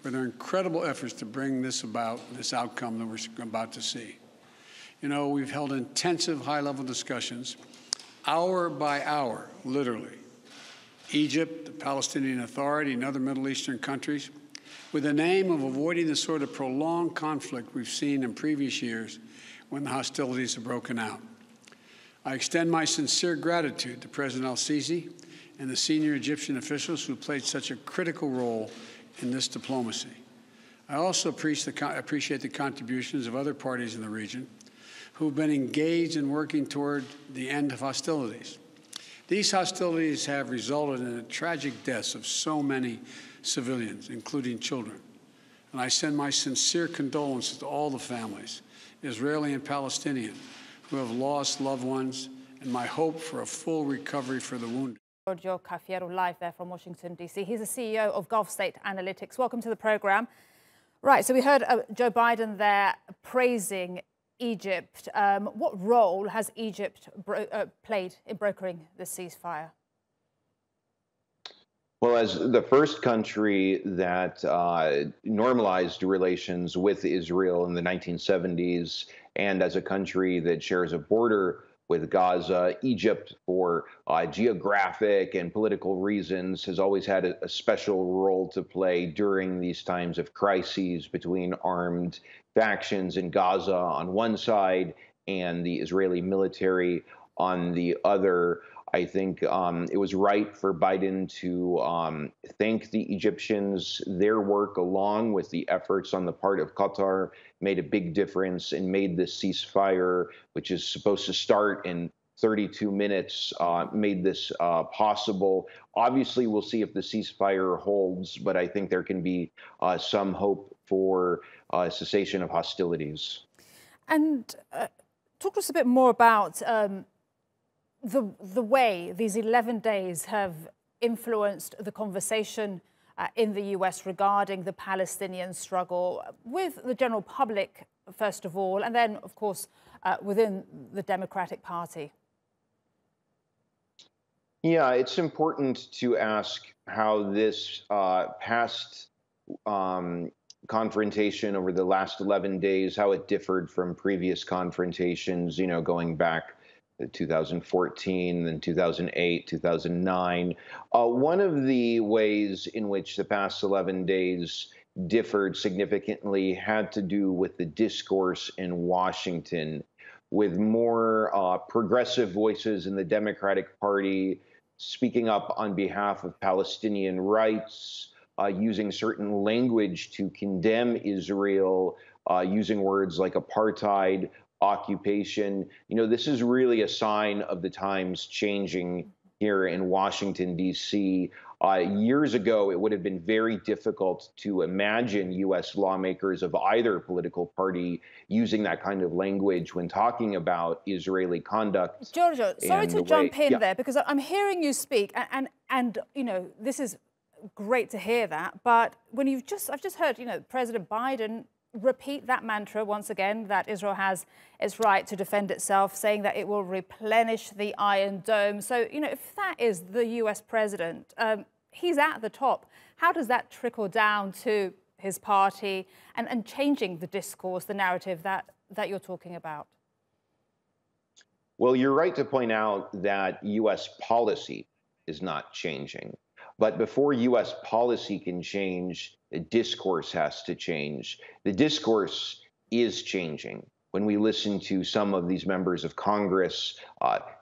for their incredible efforts to bring this outcome that we're about to see. You know, we've held intensive high-level discussions, hour by hour, literally. Egypt, the Palestinian Authority, and other Middle Eastern countries, with the aim of avoiding the sort of prolonged conflict we've seen in previous years when the hostilities have broken out. I extend my sincere gratitude to President Al-sisi and the senior Egyptian officials who played such a critical role in this diplomacy. I also appreciate the contributions of other parties in the region who've been engaged in working toward the end of hostilities. These hostilities have resulted in the tragic deaths of so many civilians, including children. And I send my sincere condolences to all the families, Israeli and Palestinian, who have lost loved ones, and my hope for a full recovery for the wounded. Giorgio Cafiero, live there from Washington, D.C. He's the CEO of Gulf State Analytics. Welcome to the program. Right, so we heard Joe Biden there praising Egypt. What role has Egypt played in brokering the ceasefire? Well, as the first country that normalized relations with Israel in the 1970s, and as a country that shares a border with Gaza, Egypt, for geographic and political reasons, has always had a special role to play during these times of crises between armed factions in Gaza on one side and the Israeli military on the other. I think it was right for Biden to thank the Egyptians. Their work, along with the efforts on the part of Qatar, made a big difference and made this ceasefire, which is supposed to start in 32 minutes, made this possible. Obviously, we'll see if the ceasefire holds, but I think there can be some hope for cessation of hostilities. And talk to us a bit more about the way these 11 days have influenced the conversation in the US regarding the Palestinian struggle with the general public, first of all, and then, of course, within the Democratic Party. Yeah, it's important to ask how this past confrontation over the last 11 days, how it differed from previous confrontations, you know, going back 2014, then 2008, 2009. One of the ways in which the past 11 days differed significantly had to do with the discourse in Washington, with more progressive voices in the Democratic Party speaking up on behalf of Palestinian rights, using certain language to condemn Israel, using words like apartheid, occupation. You know, this is really a sign of the times changing here in Washington, D.C. Years ago, it would have been very difficult to imagine U.S. lawmakers of either political party using that kind of language when talking about Israeli conduct. Giorgio, sorry to jump in there, because I'm hearing you speak, and you know, this is great to hear that. But when I've just heard, you know, President Biden repeat that mantra once again, that Israel has its right to defend itself, saying that it will replenish the Iron Dome. So, you know, if that is the US president, he's at the top. How does that trickle down to his party and changing the discourse, the narrative that you're talking about? Well, you're right to point out that US policy is not changing. But before U.S. policy can change, the discourse has to change. The discourse is changing. When we listen to some of these members of Congress,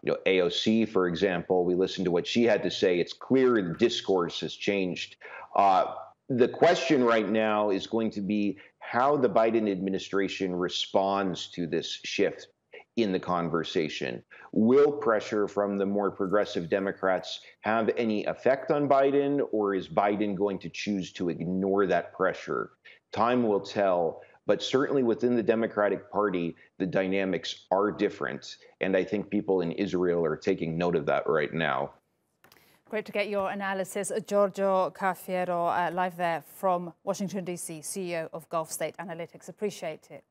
you know, AOC, for example, we listen to what she had to say. It's clear the discourse has changed. The question right now is going to be how the Biden administration responds to this shift in the conversation. Will pressure from the more progressive Democrats have any effect on Biden, or is Biden going to choose to ignore that pressure? Time will tell, but certainly within the Democratic Party, the dynamics are different, and I think people in Israel are taking note of that right now. Great to get your analysis. Giorgio Cafiero, live there from Washington, D.C., CEO of Gulf State Analytics. Appreciate it.